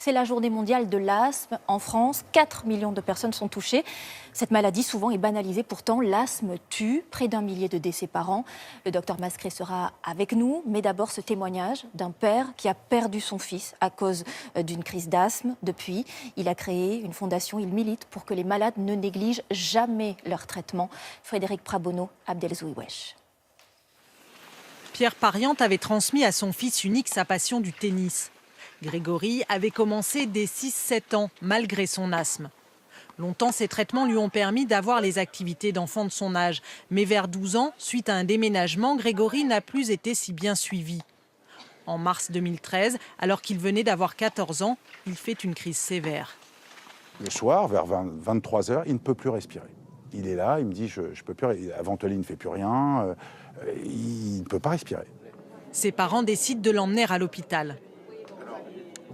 C'est la journée mondiale de l'asthme. En France, 4 millions de personnes sont touchées. Cette maladie, souvent, est banalisée. Pourtant, l'asthme tue. Près d'1 millier de décès par an. Le docteur Mascret sera avec nous. Mais d'abord, ce témoignage d'un père qui a perdu son fils à cause d'une crise d'asthme. Depuis, il a créé une fondation. Il milite pour que les malades ne négligent jamais leur traitement. Frédéric Prabono, Abdelzouiwesh. Pierre Pariente avait transmis à son fils unique sa passion du tennis. Grégory avait commencé dès 6-7 ans, malgré son asthme. Longtemps, ces traitements lui ont permis d'avoir les activités d'enfant de son âge. Mais vers 12 ans, suite à un déménagement, Grégory n'a plus été si bien suivi. En mars 2013, alors qu'il venait d'avoir 14 ans, il fait une crise sévère. Le soir, vers 23 h, il ne peut plus respirer. Il est là, il me dit je peux plus, la ventoline ne fait plus rien, il ne peut pas respirer. Ses parents décident de l'emmener à l'hôpital.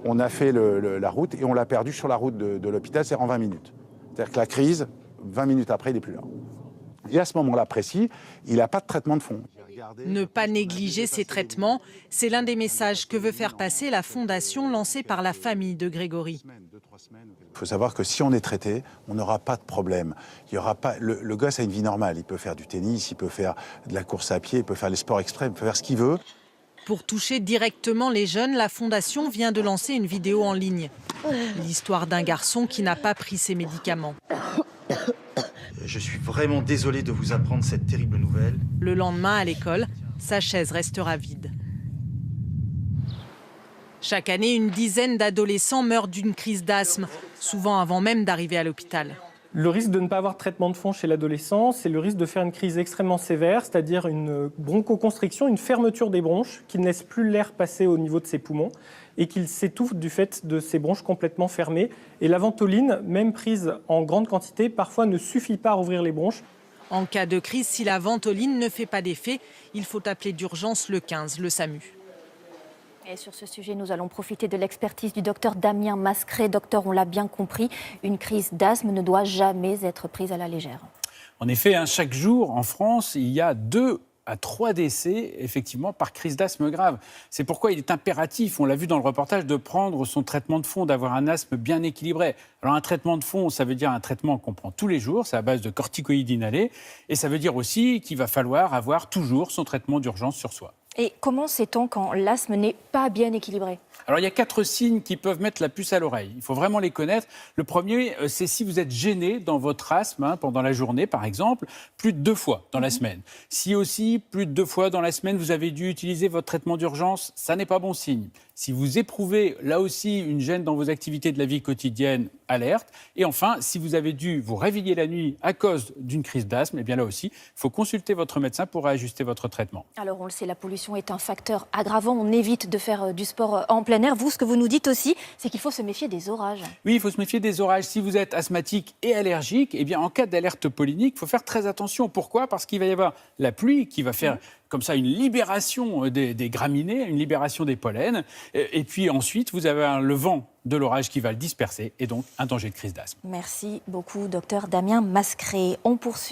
On a fait la route et on l'a perdu sur la route de l'hôpital, c'est en 20 minutes. C'est-à-dire que la crise, 20 minutes après, il n'est plus là. Et à ce moment-là précis, il n'a pas de traitement de fond. Ne pas négliger ces traitements, c'est l'un des messages que veut faire passer la fondation lancée par la famille de Grégory. Il faut savoir que si on est traité, on n'aura pas de problème. Il y aura pas, le gosse a une vie normale, il peut faire du tennis, il peut faire de la course à pied, il peut faire les sports extrêmes, il peut faire ce qu'il veut. Pour toucher directement les jeunes, la Fondation vient de lancer une vidéo en ligne. L'histoire d'un garçon qui n'a pas pris ses médicaments. Je suis vraiment désolé de vous apprendre cette terrible nouvelle. Le lendemain, à l'école, sa chaise restera vide. Chaque année, une dizaine d'adolescents meurent d'une crise d'asthme, souvent avant même d'arriver à l'hôpital. Le risque de ne pas avoir de traitement de fond chez l'adolescent, c'est le risque de faire une crise extrêmement sévère, c'est-à-dire une bronchoconstriction, une fermeture des bronches qui ne laisse plus l'air passer au niveau de ses poumons et qu'il s'étouffe du fait de ses bronches complètement fermées. Et la ventoline, même prise en grande quantité, parfois ne suffit pas à rouvrir les bronches. En cas de crise, si la ventoline ne fait pas d'effet, il faut appeler d'urgence le 15, le SAMU. Et sur ce sujet, nous allons profiter de l'expertise du docteur Damien Mascret. Docteur, on l'a bien compris, une crise d'asthme ne doit jamais être prise à la légère. En effet, chaque jour en France, il y a 2 à 3 décès, effectivement, par crise d'asthme grave. C'est pourquoi il est impératif, on l'a vu dans le reportage, de prendre son traitement de fond, d'avoir un asthme bien équilibré. Alors un traitement de fond, ça veut dire un traitement qu'on prend tous les jours, c'est à base de corticoïdes inhalés, et ça veut dire aussi qu'il va falloir avoir toujours son traitement d'urgence sur soi. Et comment sait-on quand l'asthme n'est pas bien équilibré ? Alors, il y a 4 signes qui peuvent mettre la puce à l'oreille. Il faut vraiment les connaître. Le premier, c'est si vous êtes gêné dans votre asthme, pendant la journée, par exemple, plus de 2 fois dans la semaine. Si aussi, plus de 2 fois dans la semaine, vous avez dû utiliser votre traitement d'urgence, ça n'est pas bon signe. Si vous éprouvez, là aussi, une gêne dans vos activités de la vie quotidienne, alerte. Et enfin, si vous avez dû vous réveiller la nuit à cause d'une crise d'asthme, eh bien là aussi, il faut consulter votre médecin pour réajuster votre traitement. Alors, on le sait, la pollution est un facteur aggravant. On évite de faire du sport en plein air. Vous, ce que vous nous dites aussi, c'est qu'il faut se méfier des orages. Oui, il faut se méfier des orages. Si vous êtes asthmatique et allergique, eh bien, en cas d'alerte pollinique, il faut faire très attention. Pourquoi ? Parce qu'il va y avoir la pluie qui va faire comme ça une libération des graminées, une libération des pollens. Et puis ensuite, vous avez le vent de l'orage qui va le disperser et donc un danger de crise d'asthme. Merci beaucoup, docteur Damien Mascret. On poursuit.